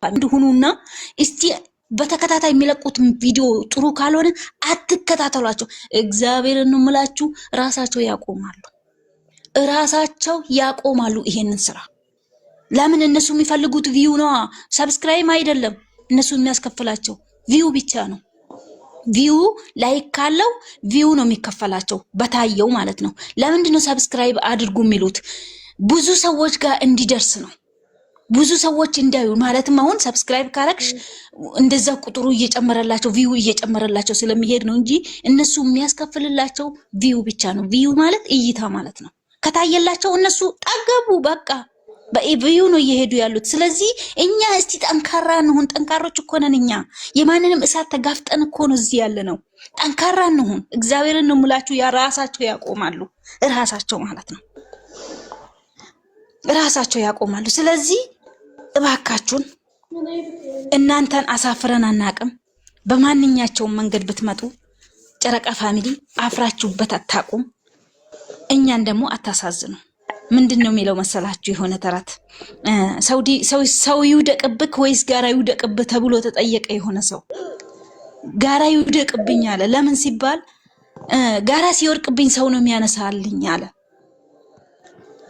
እንደሆኑና እስቲ በተከታታይ የሚለቁት ቪዲዮ ጥሩ ካልሆነ አትከታተሏቸው። እግዚአብሔርን ነው የምላችሁ፣ ራሳቸው ያቆማሉ ይሄንን ስራ። ለምን? እነሱ የሚፈልጉት ቪው ነው፣ ሰብስክራይብ አይደለም። እነሱ የሚያስከፍላቸው ቪው ብቻ ነው። ቪው ላይክ ካለው ቪው ነው የሚከፈላቸው በታየው ማለት ነው። ለምንድን ነው ሰብስክራይብ አድርጉ የሚሉት? ብዙ ሰዎች ጋር እንዲደርስ ነው። ብዙ ሰዎች እንዳዩ ማለትም አሁን ሰብስክራይብ ካረክሽ እንደዛ ቁጥሩ እየጨመረላቸው ቪው እየጨመረላቸው ስለሚሄድ ነው እንጂ እነሱ የሚያስከፍልላቸው ቪው ብቻ ነው። ቪው ማለት እይታ ማለት ነው። ከታየላቸው እነሱ ጠገቡ፣ በቃ በቪው ነው እየሄዱ ያሉት። ስለዚህ እኛ እስቲ ጠንካራ እንሁን። ጠንካሮች እኮ ነን እኛ። የማንንም እሳት ተጋፍጠን እኮ ነው እዚህ ያለ ነው። ጠንካራ እንሁን። እግዚአብሔርን ነው የምላችሁ። ራሳቸው ያቆማሉ፣ ራሳቸው ማለት ነው። ራሳቸው ያቆማሉ። ስለዚህ እባካችሁን እናንተን አሳፍረን አናቅም። በማንኛቸውም መንገድ ብትመጡ ጨረቃ ፋሚሊ አፍራችሁበት አታቁም። እኛን ደግሞ አታሳዝኑ። ምንድነው የሚለው መሰላችሁ? የሆነ ተረት ሰው ይውደቅብክ ወይስ ጋራ ይውደቅብህ ተብሎ ተጠየቀ። የሆነ ሰው ጋራ ይውደቅብኝ አለ። ለምን ሲባል ጋራ ሲወርቅብኝ ሰው ነው የሚያነሳልኝ አለ።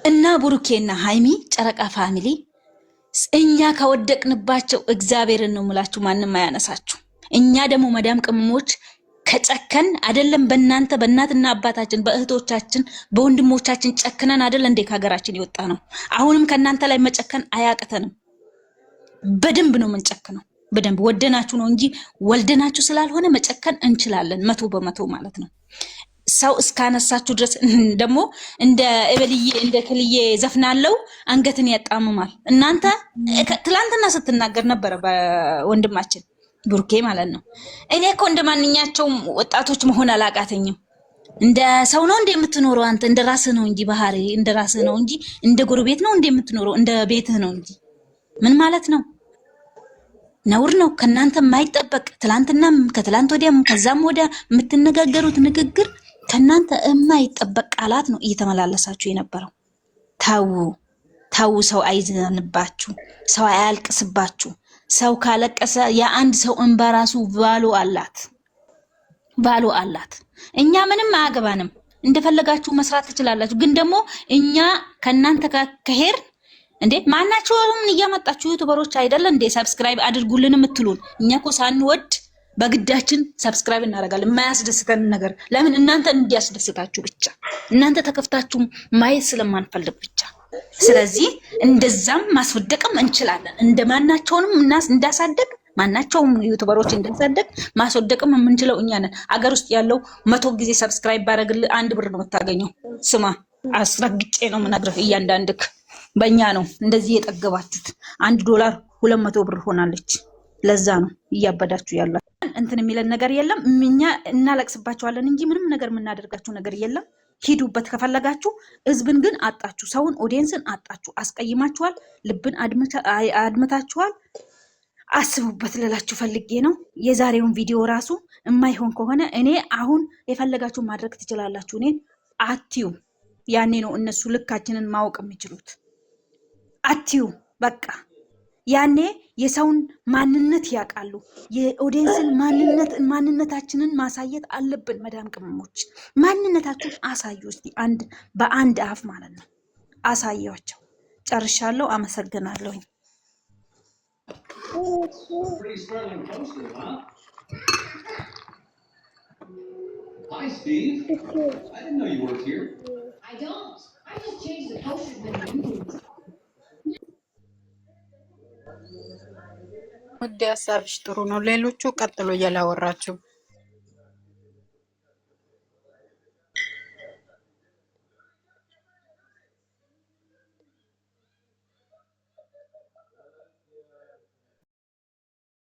እና ብሩኬና ሃይሚ ጨረቃ ፋሚሊ እኛ ከወደቅንባቸው እግዚአብሔርን ነው የምላችሁ ማንም አያነሳችሁ። እኛ ደግሞ መዳም ቅመሞች ከጨከን አይደለም በእናትና አባታችን በእህቶቻችን በወንድሞቻችን ጨክነን አይደል እንዴ ከሀገራችን የወጣ ነው። አሁንም ከናንተ ላይ መጨከን አያቅተንም። በደንብ ነው የምንጨክነው። በደንብ ወደናችሁ ነው እንጂ ወልደናችሁ ስላልሆነ መጨከን እንችላለን 100% ማለት ነው። ሰው እስካነሳችሁ ድረስ ደግሞ እንደ እበልዬ እንደ ክልዬ ዘፍናለው አንገትን ያጣምማል። እናንተ ትላንትና ስትናገር ነበር በወንድማችን ብሩኬ ማለት ነው። እኔ እኮ እንደማንኛቸውም ወጣቶች መሆን አላቃተኝም። እንደ ሰው ነው እንደምትኖረው አንተ፣ እንደ ራስህ ነው እንጂ ባህሪ እንደ ራስህ ነው እንጂ እንደ ጎረቤት ነው እንደምትኖረው፣ እንደ ቤትህ ነው እንጂ። ምን ማለት ነው? ነውር ነው። ከናንተ የማይጠበቅ ትላንትናም ከትላንት ወዲያም ከዛም ወዲያ የምትነጋገሩት ንግግር ከናንተ የማይጠበቅ ቃላት ነው እየተመላለሳችሁ የነበረው። ታው ሰው አይዘንባችሁ፣ ሰው አያልቅስባችሁ። ሰው ካለቀሰ የአንድ ሰው እንባ ራሱ ባሉ አላት። እኛ ምንም አያገባንም። እንደፈለጋችሁ መስራት ትችላላችሁ። ግን ደግሞ እኛ ከናንተ ከሄር እንዴ ማናችሁም እያመጣችሁ ዩቲዩበሮች አይደል እንዴ ሰብስክራይብ አድርጉልን የምትሉን? እኛ እኮ ሳንወድ በግዳችን ሰብስክራይብ እናደርጋለን። የማያስደስተን ነገር ለምን? እናንተን እንዲያስደስታችሁ ብቻ፣ እናንተ ተከፍታችሁ ማየት ስለማንፈልግ ብቻ። ስለዚህ እንደዛም ማስወደቅም እንችላለን። እንደማናቸውንም እንዳሳደግ ማናቸውም ዩቲዩበሮች እንዳሳደግ ማስወደቅም የምንችለው እኛ ነን። አገር ውስጥ ያለው 100 ጊዜ ሰብስክራይብ ባደረግልህ 1 ብር ነው የምታገኘው። ስማ፣ አስረግጬ ነው የምነግርህ። እያንዳንድክ በእኛ ነው እንደዚህ የጠገባችሁት። $1 200 ብር ሆናለች። ለዛ ነው እያበዳችሁ ያላችሁ። እንትን የሚለን ነገር የለም። እኛ እናለቅስባችኋለን እንጂ ምንም ነገር የምናደርጋችሁ ነገር የለም። ሂዱበት ከፈለጋችሁ። ህዝብን ግን አጣችሁ፣ ሰውን ኦዲየንስን አጣችሁ፣ አስቀይማችኋል፣ ልብን አድምታችኋል። አስቡበት ልላችሁ ፈልጌ ነው። የዛሬውን ቪዲዮ ራሱ የማይሆን ከሆነ እኔ አሁን የፈለጋችሁ ማድረግ ትችላላችሁ። እኔን አትዩ። ያኔ ነው እነሱ ልካችንን ማወቅ የሚችሉት። አትዩ በቃ ያኔ የሰውን ማንነት ያውቃሉ። የኦዲየንስን ማንነታችንን ማሳየት አለብን። መዳም ቅመሞች ማንነታችሁን አሳዩ እስቲ፣ በአንድ አፍ ማለት ነው። አሳያቸው። ጨርሻለሁ። አመሰግናለሁ። Hi Steve. I didn't know you worked here. I don't. I just changed the posters when you moved. ወደ ሀሳብሽ ጥሩ ነው። ሌሎቹ ቀጥሎ እያላወራችሁ